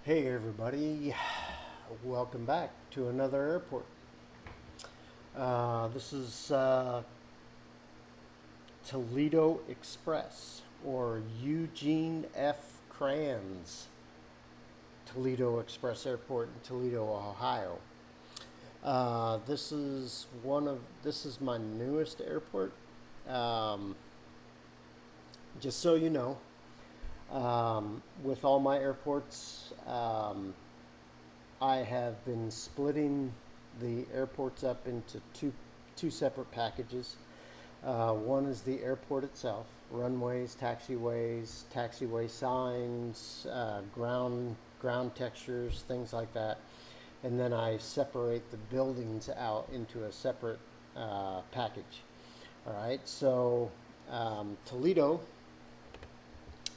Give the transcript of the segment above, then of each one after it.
Hey everybody, welcome back to another airport. This is Toledo Express or Eugene F. Kranz Toledo Express Airport in Toledo, Ohio. This is my newest airport. Um, just so you know, with all my airports, I have been splitting the airports up into two separate packages. One is the airport itself, runways, taxiway signs, ground textures, things like that. And then I separate the buildings out into a separate package. All right, so Toledo,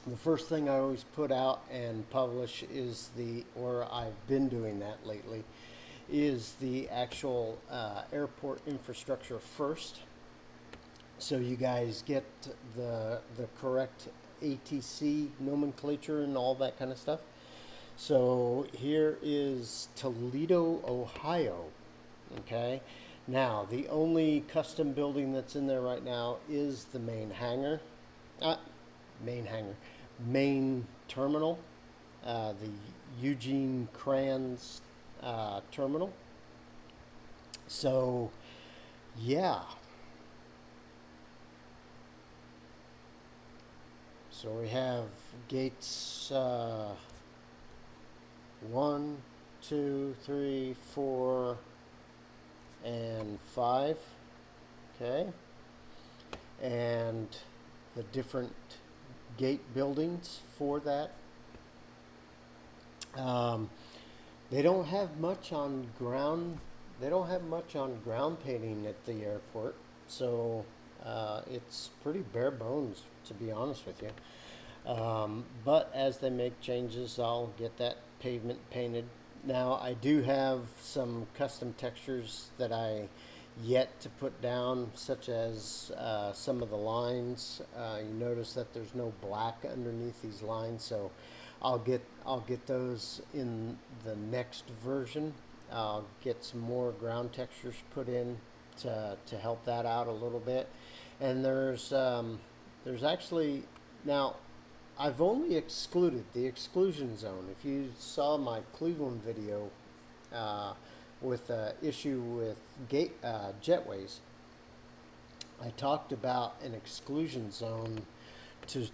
the first thing I always put out and publish is or I've been doing that lately, is the actual airport infrastructure first. So you guys get the correct ATC nomenclature and all that kind of stuff. So here is Toledo, Ohio. Okay. Now, the only custom building that's in there right now is the main hangar. Uh, main hangar. Main terminal. The Eugene Kranz terminal. So, yeah. So we have gates 1, 2, 3, 4, and 5. Okay. And the different gate buildings for that. They don't have much on ground. They don't have much on ground painting at the airport, so it's pretty bare bones, to be honest with you. But as they make changes, I'll get that pavement painted. Now, I do have some custom textures that I yet to put down, such as some of the lines. You notice that there's no black underneath these lines, so I'll get those in the next version. I'll get some more ground textures put in to help that out a little bit. And there's actually now I've only excluded the exclusion zone. If you saw my Cleveland video with issue with jetways, I talked about an exclusion zone to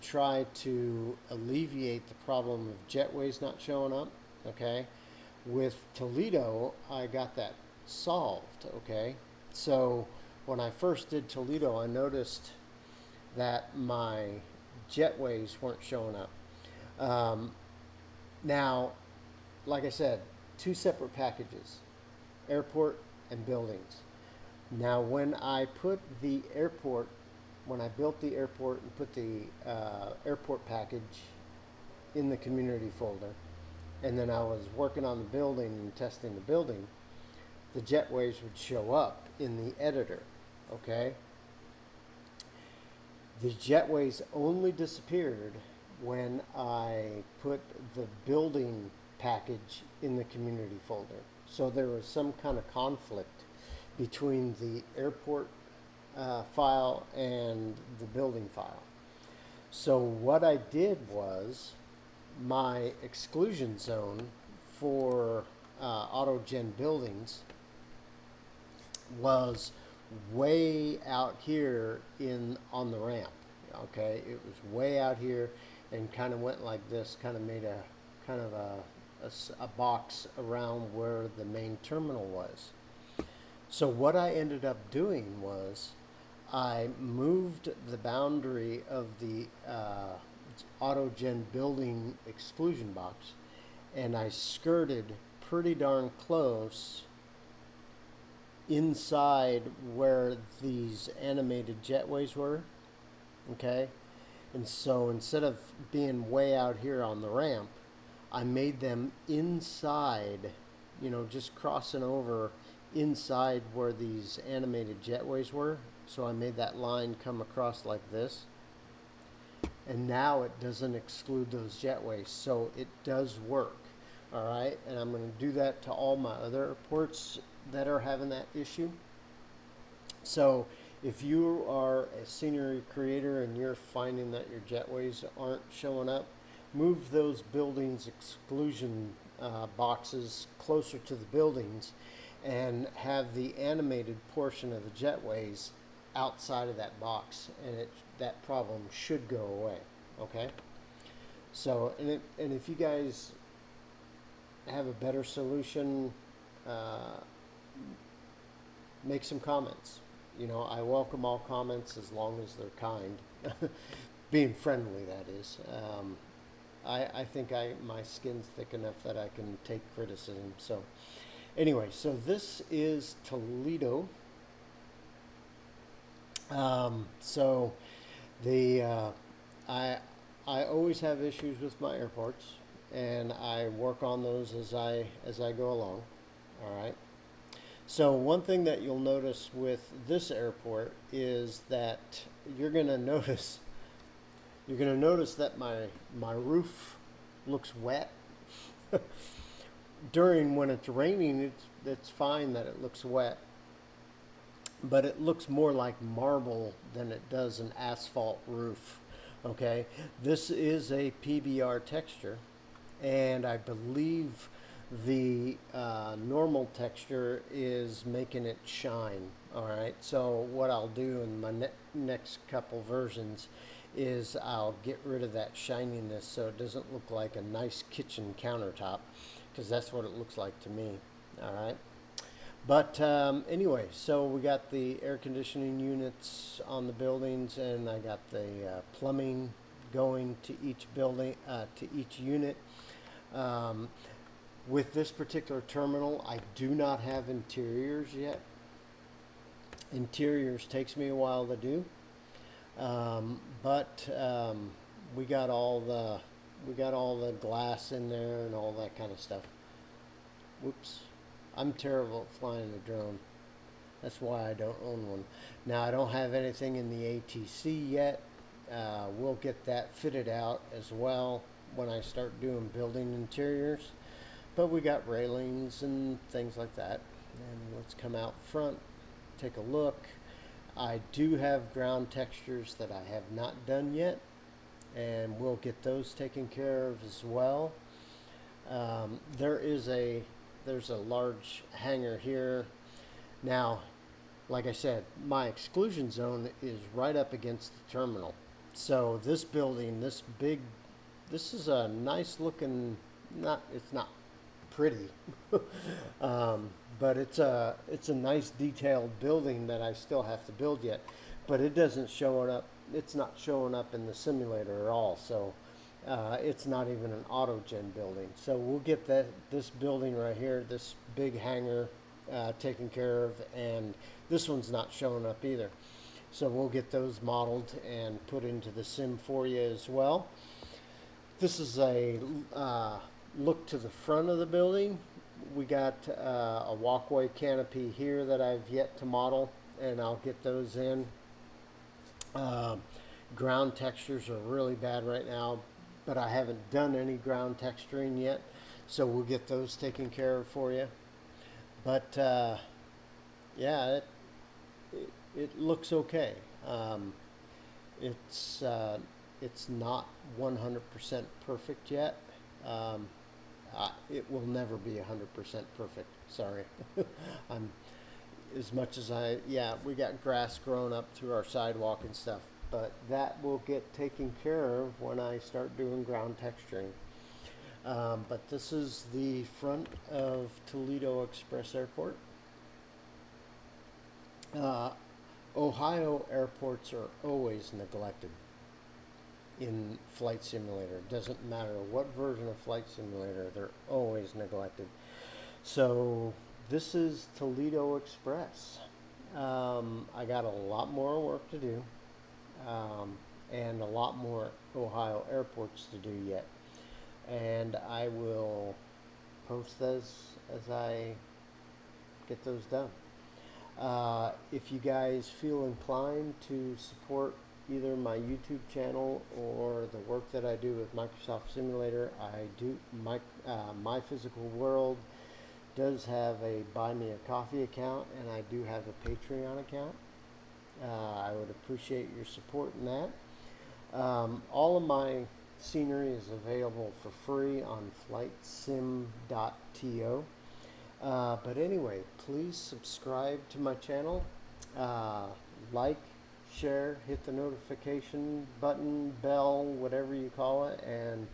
try to alleviate the problem of jetways not showing up. Okay, with Toledo, I got that solved. Okay, so when I first did Toledo, I noticed that my jetways weren't showing up. Now, like I said, two separate packages, airport and buildings. Now, when I built the airport and put the airport package in the community folder, and then I was working on the building and testing the building, the jetways would show up in the editor. Okay? The jetways only disappeared when I put the building package in the community folder. So there was some kind of conflict between the airport file and the building file. So what I did was my exclusion zone for AutoGen buildings was way out here on the ramp. Okay, it was way out here and kind of went like this, kind of made a kind of a box around where the main terminal was. So what I ended up doing was I moved the boundary of the AutoGen building exclusion box, and I skirted pretty darn close inside where these animated jetways were. Okay, and so instead of being way out here on the ramp, I made them inside, just crossing over inside where these animated jetways were. So I made that line come across like this, and now it doesn't exclude those jetways, so it does work. All right, and I'm going to do that to all my other airports that are having that issue. So if you are a scenery creator and you're finding that your jetways aren't showing up, move those buildings exclusion boxes closer to the buildings and have the animated portion of the jetways outside of that box, and that problem should go away. Okay. So and if you guys have a better solution, uh, make some comments. You know, I welcome all comments as long as they're kind, being friendly. That is. I think my skin's thick enough that I can take criticism. So anyway, so this is Toledo. So the I always have issues with my airports, and I work on those as I go along. All right. So one thing that you'll notice with this airport is that you're going to notice that my roof looks wet. During when it's raining, it's fine that it looks wet, but it looks more like marble than it does an asphalt roof. Okay, this is a PBR texture, and I believe the normal texture is making it shine. All right, so what I'll do in my next couple versions is I'll get rid of that shininess so it doesn't look like a nice kitchen countertop, because that's what it looks like to me. All right. But anyway, so we got the air conditioning units on the buildings, and I got the plumbing going to each building, to each unit. With this particular terminal, I do not have interiors yet. Interiors takes me a while to do, but we got all the glass in there and all that kind of stuff. Whoops. I'm terrible at flying a drone. That's why I don't own one. Now, I don't have anything in the ATC yet. We'll get that fitted out as well when I start doing building interiors. But we got railings and things like that. And let's come out front, take a look. I do have ground textures that I have not done yet, and we'll get those taken care of as well. There's a large hangar here. Now, like I said, my exclusion zone is right up against the terminal. So this building, this is a nice looking, it's not pretty, but it's a nice detailed building that I still have to build yet. But it's not showing up in the simulator at all. So it's not even an autogen building. So we'll get this building right here, this big hangar, taken care of, and this one's not showing up either. So we'll get those modeled and put into the sim for you as well. This is a look to the front of the building. We got a walkway canopy here that I've yet to model, and I'll get those in. Ground textures are really bad right now, but I haven't done any ground texturing yet, so we'll get those taken care of for you. But yeah, it looks okay. It's not 100% perfect yet. It will never be 100% perfect. Sorry. I'm as much as we got grass growing up through our sidewalk and stuff, but that will get taken care of when I start doing ground texturing. But this is the front of Toledo Express Airport. Ohio airports are always neglected in Flight Simulator. It doesn't matter what version of Flight Simulator, they're always neglected. So this is Toledo Express. I got a lot more work to do, and a lot more Ohio airports to do yet. And I will post those as I get those done. If you guys feel inclined to support either my YouTube channel or the work that I do with Microsoft Simulator, My Physical World does have a Buy Me a Coffee account, and I do have a Patreon account. I would appreciate your support in that. All of my scenery is available for free on flightsim.to. But anyway, please subscribe to my channel, like, share, hit the notification button, bell, whatever you call it, and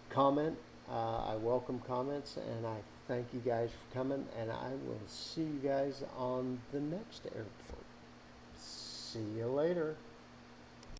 comment. I welcome comments, and I thank you guys for coming, and I will see you guys on the next airport. See you later.